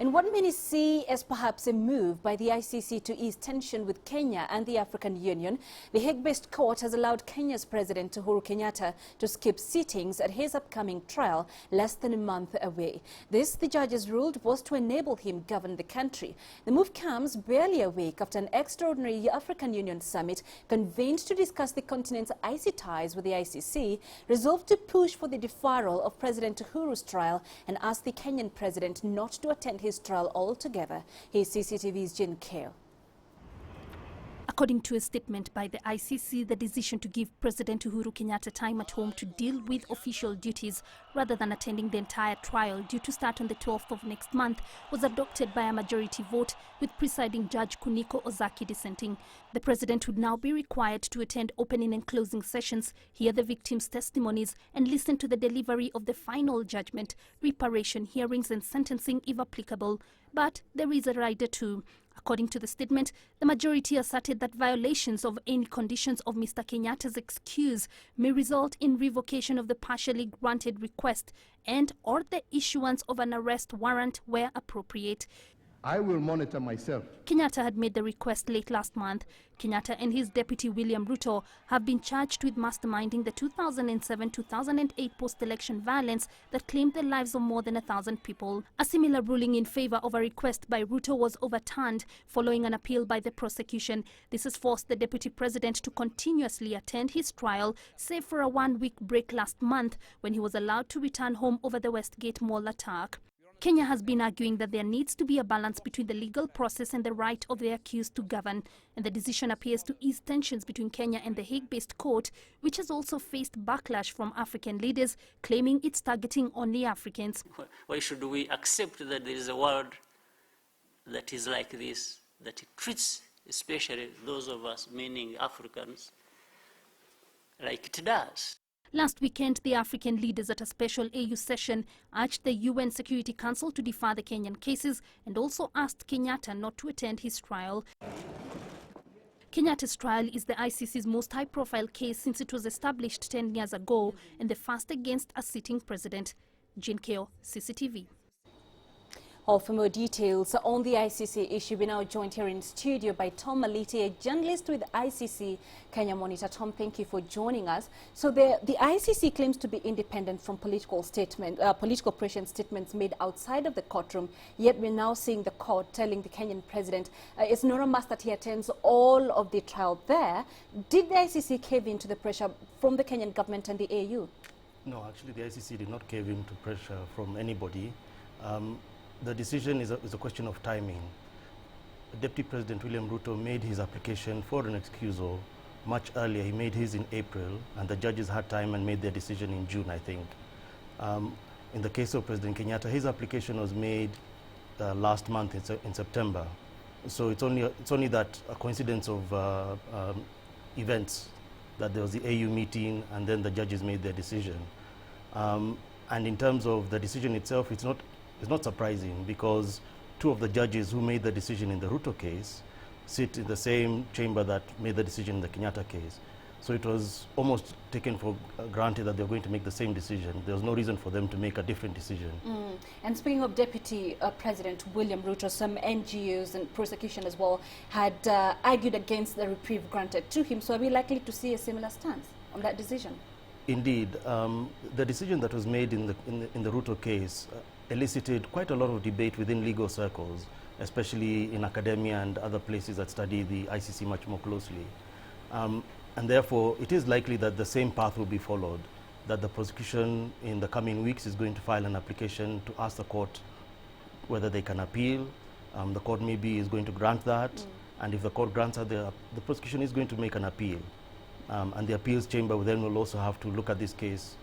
In what many see as perhaps a move by the ICC to ease tension with Kenya and the African Union, the Hague-based court has allowed Kenya's President Uhuru Kenyatta to skip sittings at his upcoming trial less than a month away. This, the judges ruled, was to enable him govern the country. The move comes barely a week after an extraordinary African Union summit convened to discuss the continent's icy ties with the ICC, resolved to push for the deferral of President Uhuru's trial and ask the Kenyan president not to attend his trial altogether. Here's CCTV's Jin Kale. According to a statement by the ICC, the decision to give President Uhuru Kenyatta time at home to deal with official duties rather than attending the entire trial due to start on the 12th of next month was adopted by a majority vote, with presiding judge Kuniko Ozaki dissenting. The president would now be required to attend opening and closing sessions, hear the victims' testimonies and listen to the delivery of the final judgment, reparation hearings and sentencing if applicable. But there is a rider too. According to the statement, the majority asserted that violations of any conditions of Mr. Kenyatta's excuse may result in revocation of the partially granted request and or the issuance of an arrest warrant where appropriate. I will monitor myself. Kenyatta had made the request late last month. Kenyatta and his deputy William Ruto have been charged with masterminding the 2007-2008 post-election violence that claimed the lives of more than 1,000 people. A similar ruling in favor of a request by Ruto was overturned following an appeal by the prosecution. This has forced the deputy president to continuously attend his trial, save for a one-week break last month when he was allowed to return home over the Westgate Mall attack. Kenya has been arguing that there needs to be a balance between the legal process and the right of the accused to govern, and the decision appears to ease tensions between Kenya and the Hague-based court, which has also faced backlash from African leaders, claiming it's targeting only Africans. Why should we accept that there is a world that is like this, that it treats especially those of us, meaning Africans, like it does? Last weekend, the African leaders at a special AU session urged the UN Security Council to defer the Kenyan cases and also asked Kenyatta not to attend his trial. Kenyatta's trial is the ICC's most high-profile case since it was established 10 years ago and the first against a sitting president. Jin Keo, CCTV. All for more details on the ICC issue, we now joined here in studio by Tom Maliti, a journalist with ICC Kenya Monitor. Tom, thank you for joining us. So the ICC claims to be independent from political pressure statements made outside of the courtroom, yet we're now seeing the court telling the Kenyan president it's not a must that he attends all of the trial there. Did the ICC cave into the pressure from the Kenyan government and the AU? No, actually the ICC did not cave into pressure from anybody. The decision is a question of timing. Deputy President William Ruto made his application for an excusal much earlier. He made his in April, and the judges had time and made their decision in June, I think. In the case of President Kenyatta, his application was made last month in September. So it's only that a coincidence of events, that there was the AU meeting and then the judges made their decision. And in terms of the decision itself, it's not surprising because two of the judges who made the decision in the Ruto case sit in the same chamber that made the decision in the Kenyatta case. So it was almost taken for granted that they were going to make the same decision. There was no reason for them to make a different decision. And speaking of Deputy President William Ruto, some NGOs and prosecution as well had argued against the reprieve granted to him. So are we likely to see a similar stance on that decision? Indeed. The decision that was made in the Ruto case elicited quite a lot of debate within legal circles, especially in academia and other places that study the ICC much more closely. And therefore, it is likely that the same path will be followed, that the prosecution in the coming weeks is going to file an application to ask the court whether they can appeal. The court maybe is going to grant that, and if the court grants that, the prosecution is going to make an appeal. And the appeals chamber then will also have to look at this case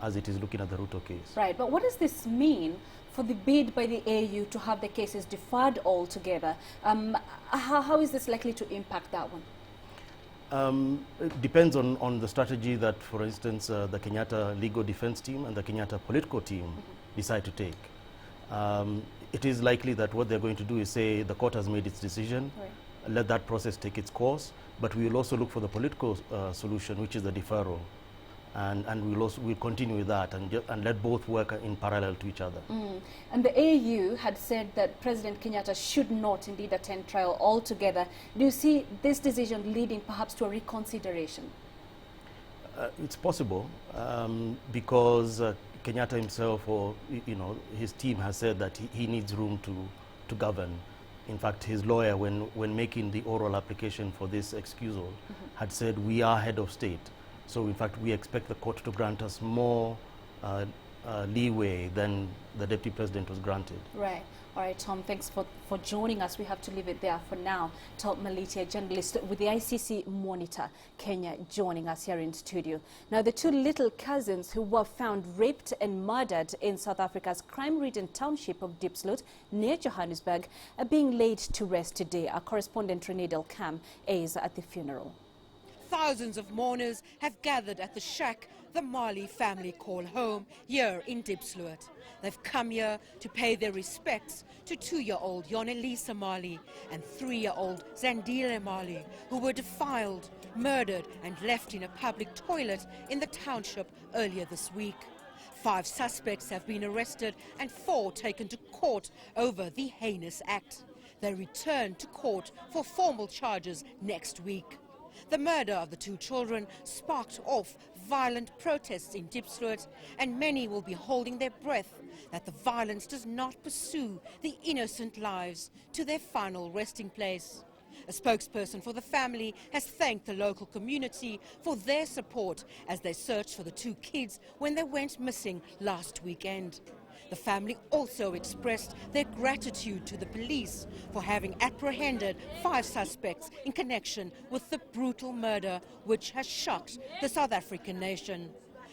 as it is looking at the Ruto case. Right, but what does this mean for the bid by the AU to have the cases deferred altogether? How is this likely to impact that one? It depends on the strategy that, for instance, the Kenyatta legal defense team and the Kenyatta political team decide to take. It is likely that what they're going to do is say the court has made its decision, let that process take its course, but we will also look for the political solution, which is the deferral. and we'll continue with that and let both work in parallel to each other. And the AU had said that President Kenyatta should not indeed attend trial altogether. Do you see this decision leading perhaps to a reconsideration? It's possible because Kenyatta himself, or his team, has said that he needs room to govern. In fact, his lawyer, when making the oral application for this excusal, had said we are head of state. So in fact, we expect the court to grant us more leeway than the deputy president was granted. Right. All right, Tom, thanks for joining us. We have to leave it there for now. Tom Maliti, a journalist with the ICC Monitor Kenya, joining us here in studio. Now, the two little cousins who were found raped and murdered in South Africa's crime-ridden township of Diepsloot near Johannesburg are being laid to rest today. Our correspondent Renee Delcam is at the funeral. Thousands of mourners have gathered at the shack the Mali family call home here in Diepsloot. They've come here to pay their respects to 2-year-old Yonelisa Mali and 3-year-old Zandile Mali, who were defiled, murdered and left in a public toilet in the township earlier this week. 5 suspects have been arrested and 4 taken to court over the heinous act. They return to court for formal charges next week. The murder of the 2 children sparked off violent protests in Diepsloot, and many will be holding their breath that the violence does not pursue the innocent lives to their final resting place. A spokesperson for the family has thanked the local community for their support as they searched for the 2 kids when they went missing last weekend. The family also expressed their gratitude to the police for having apprehended 5 suspects in connection with the brutal murder which has shocked the South African nation.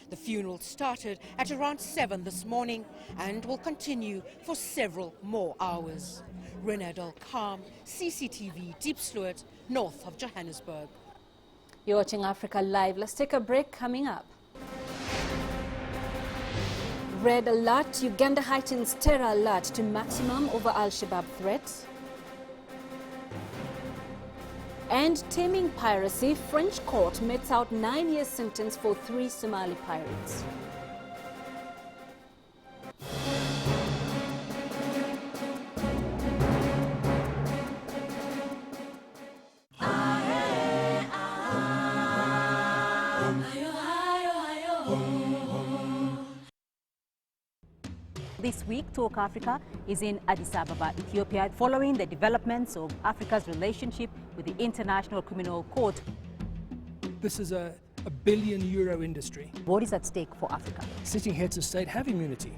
The funeral started at around 7 this morning and will continue for several more hours. Renadol Calm, CCTV, Diepsloot, north of Johannesburg. You're watching Africa Live. Let's take a break. Coming up. Red alert, Uganda heightens terror alert to maximum over Al-Shabaab threat. And taming piracy, French court metes out 9-year sentence for 3 Somali pirates. This week, Talk Africa is in Addis Ababa, Ethiopia, following the developments of Africa's relationship with the International Criminal Court. This is a billion-euro industry. What is at stake for Africa? Sitting heads of state have immunity.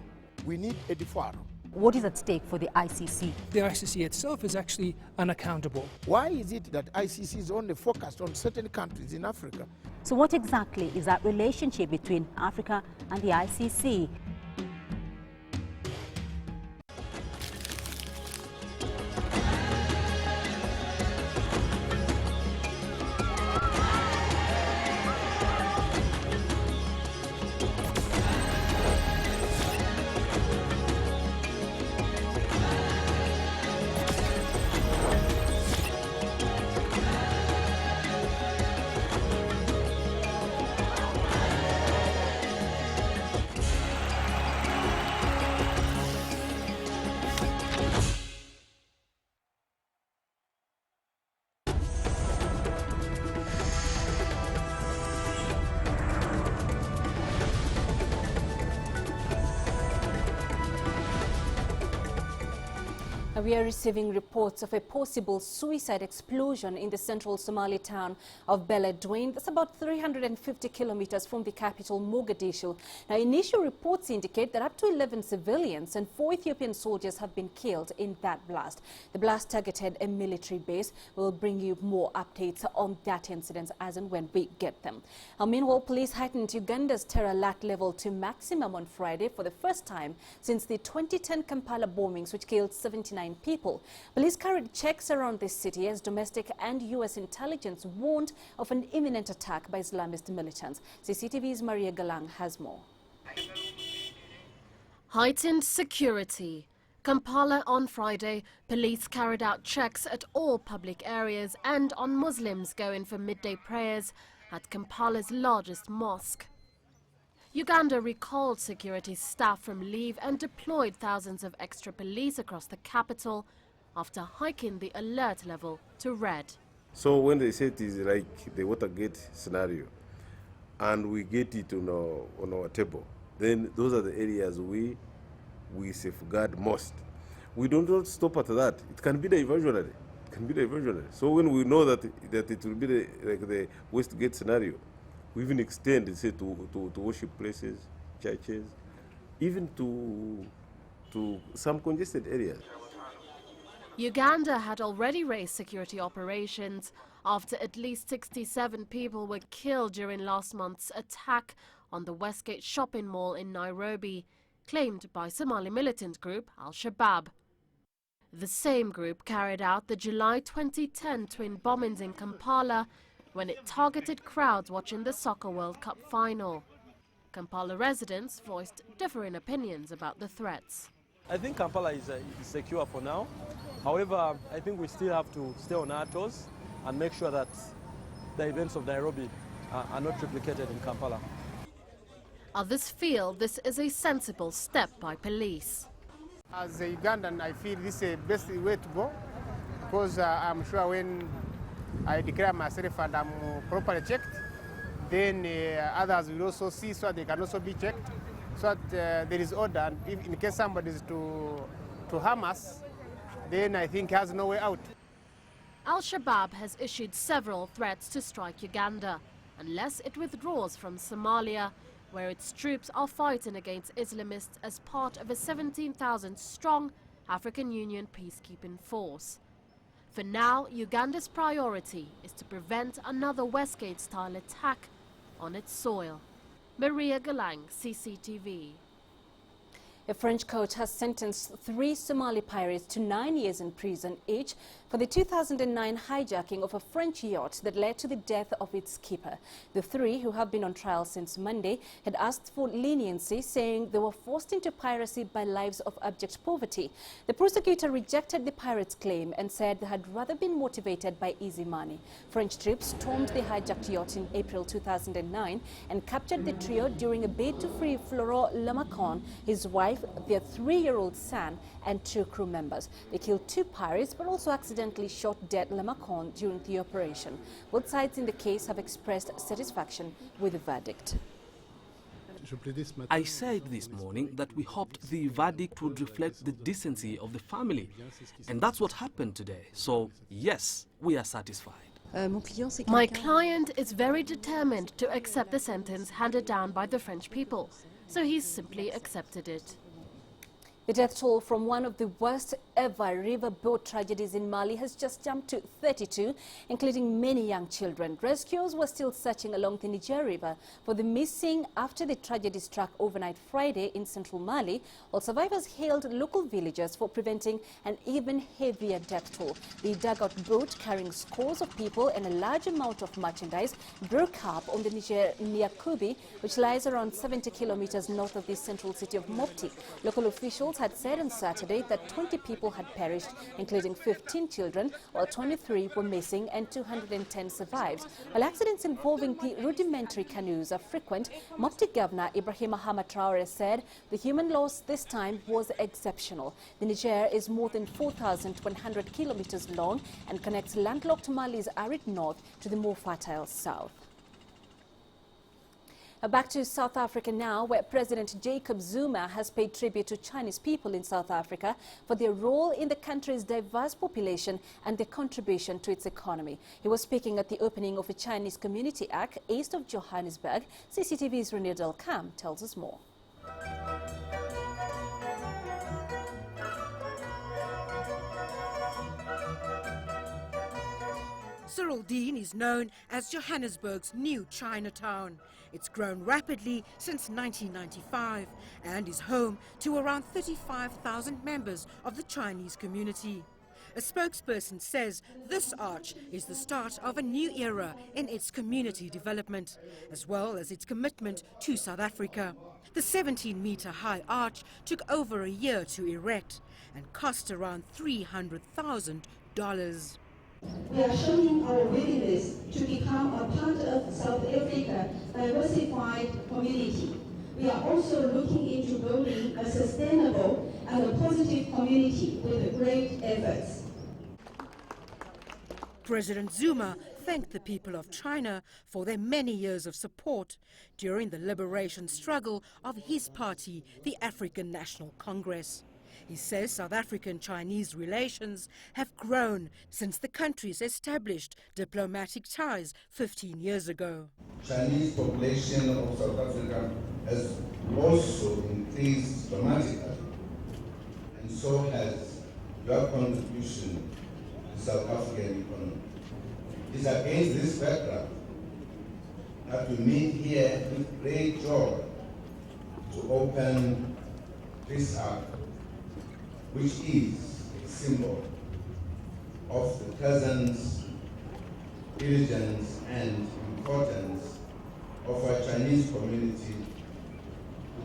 We need a defer. What is at stake for the ICC? The ICC itself is actually unaccountable. Why is it that ICC is only focused on certain countries in Africa? So what exactly is that relationship between Africa and the ICC? We are receiving reports of a possible suicide explosion in the central Somali town of Beledweyne. That's about 350 kilometers from the capital, Mogadishu. Now, initial reports indicate that up to 11 civilians and 4 Ethiopian soldiers have been killed in that blast. The blast targeted a military base. We'll bring you more updates on that incident as and when we get them. Meanwhile, police heightened Uganda's terror alert level to maximum on Friday for the first time since the 2010 Kampala bombings, which killed 79 people. Police carried checks around the city as domestic and U.S. intelligence warned of an imminent attack by Islamist militants. CCTV's Maria Galang has more. Heightened security. Kampala on Friday, police carried out checks at all public areas and on Muslims going for midday prayers at Kampala's largest mosque. Uganda recalled security staff from leave and deployed thousands of extra police across the capital after hiking the alert level to red. So when they say it is like the Watergate scenario, and we get it on our table, then those are the areas we safeguard most. We don't stop at that. It can be diversionary. It can be diversionary. So when we know that it will be like the Westgate scenario, we even extend, say, to worship places, churches, even to some congested areas. Uganda had already raised security operations after at least 67 people were killed during last month's attack on the Westgate shopping mall in Nairobi, claimed by Somali militant group Al-Shabaab. The same group carried out the July 2010 twin bombings in Kampala when it targeted crowds watching the Soccer World Cup final. Kampala residents voiced differing opinions about the threats. I think Kampala is secure for now. However, I think we still have to stay on our toes and make sure that the events of Nairobi are not replicated in Kampala. Others feel this is a sensible step by police. As a Ugandan, I feel this is the best way to go, because I'm sure when I declare myself and I'm properly checked, then others will also see, so they can also be checked, so that there is order. And if in case somebody is to harm us, then I think has no way out. Al-Shabaab has issued several threats to strike Uganda unless it withdraws from Somalia, where its troops are fighting against Islamists as part of a 17,000-strong African Union peacekeeping force. For now, Uganda's priority is to prevent another Westgate-style attack on its soil. Maria Galang, CCTV. A French court has sentenced 3 Somali pirates to 9 years in prison each for the 2009 hijacking of a French yacht that led to the death of its skipper. The 3, who have been on trial since Monday, had asked for leniency, saying they were forced into piracy by lives of abject poverty. The prosecutor rejected the pirates' claim and said they had rather been motivated by easy money. French troops stormed the hijacked yacht in April 2009 and captured the trio during a bid to free Florent Lamacon, his wife, their 3-year-old son and 2 crew members. They killed 2 pirates but also accidentally shot dead Lamacon during the operation. Both sides in the case have expressed satisfaction with the verdict. I said this morning that we hoped the verdict would reflect the decency of the family, and that's what happened today. So yes, we are satisfied. My client is very determined to accept the sentence handed down by the French people, so he's simply accepted it. The death toll from one of the worst ever river boat tragedies in Mali has just jumped to 32, including many young children. Rescuers were still searching along the Niger River for the missing after the tragedy struck overnight Friday in central Mali, while survivors hailed local villagers for preventing an even heavier death toll. The dugout boat carrying scores of people and a large amount of merchandise broke up on the Niger near Kubi, which lies around 70 kilometers north of the central city of Mopti. Local officials had said on Saturday that 20 people had perished, including 15 children, while 23 were missing and 210 survived. While accidents involving the rudimentary canoes are frequent, Mopti Governor Ibrahim Ahmad Traore said the human loss this time was exceptional. The Niger is more than 4,100 kilometers long and connects landlocked Mali's arid north to the more fertile south. Back to South Africa now, where President Jacob Zuma has paid tribute to Chinese people in South Africa for their role in the country's diverse population and their contribution to its economy. He was speaking at the opening of a Chinese Community Act east of Johannesburg. CCTV's Renee Delcam tells us more. Cyril Dean is known as Johannesburg's new Chinatown. It's grown rapidly since 1995 and is home to around 35,000 members of the Chinese community. A spokesperson says this arch is the start of a new era in its community development, as well as its commitment to South Africa. The 17-meter-high arch took over a year to erect and cost around $300,000. We are showing our willingness to become a part of South Africa's diversified community. we are also looking into building a sustainable and a positive community with great efforts. President Zuma thanked the people of China for their many years of support during the liberation struggle of his party, the African National Congress. He says South African-Chinese relations have grown since the countries established diplomatic ties 15 years ago. Chinese population of South Africa has also increased dramatically, and so has your contribution to South African economy. It is against this background that we meet here with great joy to open this hub, which is a symbol of the presence, diligence, and importance of our Chinese community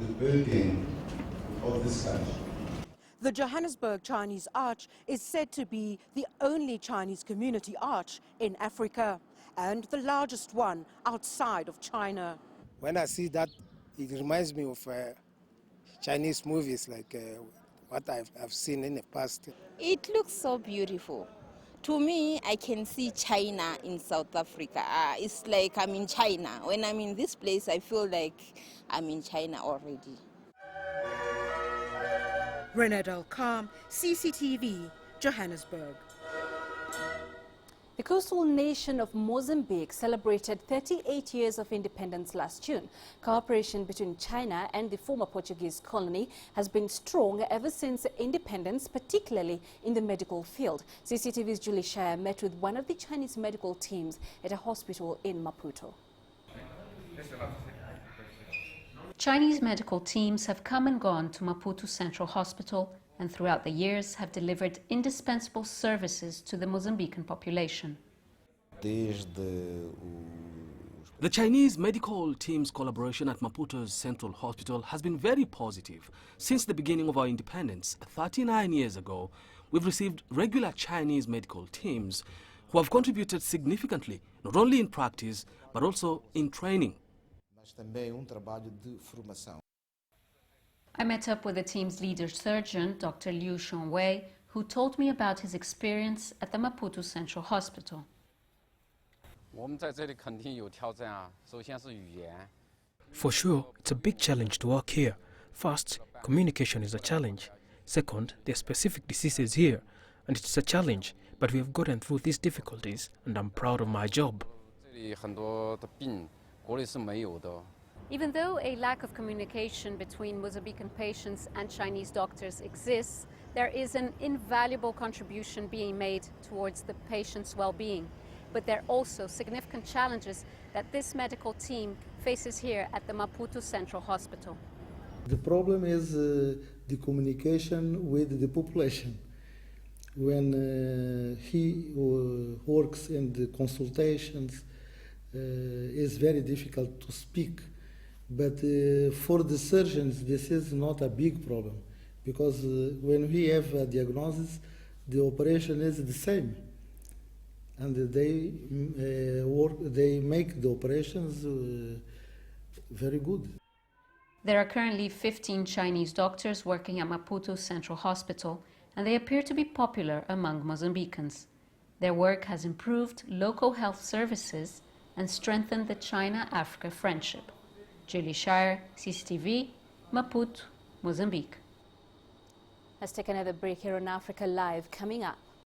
to the building of this country. The Johannesburg Chinese Arch is said to be the only Chinese community arch in Africa and the largest one outside of China. When I see that, it reminds me of Chinese movies like what I've seen in the past. It looks so beautiful. To me, I can see China in South Africa. It's like I'm in China. When I'm in this place, I feel like I'm in China already. Renette Alcam, CCTV, Johannesburg. The coastal nation of Mozambique celebrated 38 years of independence last June. Cooperation between China and the former Portuguese colony has been strong ever since independence, particularly in the medical field. CCTV's Julie Shire met with one of the Chinese medical teams at a hospital in Maputo. Chinese medical teams have come and gone to Maputo Central Hospital and throughout the years have delivered indispensable services to the Mozambican population. The Chinese medical team's collaboration at Maputo's Central Hospital has been very positive. Since the beginning of our independence, 39 years ago, we've received regular Chinese medical teams who have contributed significantly, not only in practice, but also in training. I met up with the team's leader surgeon, Dr. Liu Shengwei, who told me about his experience at the Maputo Central Hospital. For sure, it's a big challenge to work here. First, communication is a challenge. Second, there are specific diseases here, and it's a challenge, but we have gotten through these difficulties, and I'm proud of my job. Even though a lack of communication between Mozambican patients and Chinese doctors exists, there is an invaluable contribution being made towards the patient's well-being. But there are also significant challenges that this medical team faces here at the Maputo Central Hospital. The problem is the communication with the population. When he works in the consultations, it's very difficult to speak. But for the surgeons, this is not a big problem, because when we have a diagnosis, the operation is the same, and they make the operations very good. There are currently 15 Chinese doctors working at Maputo Central Hospital, and they appear to be popular among Mozambicans. Their work has improved local health services and strengthened the China-Africa friendship. Julie Shire, CCTV, Maputo, Mozambique. Let's take another break here on Africa Live. Coming up,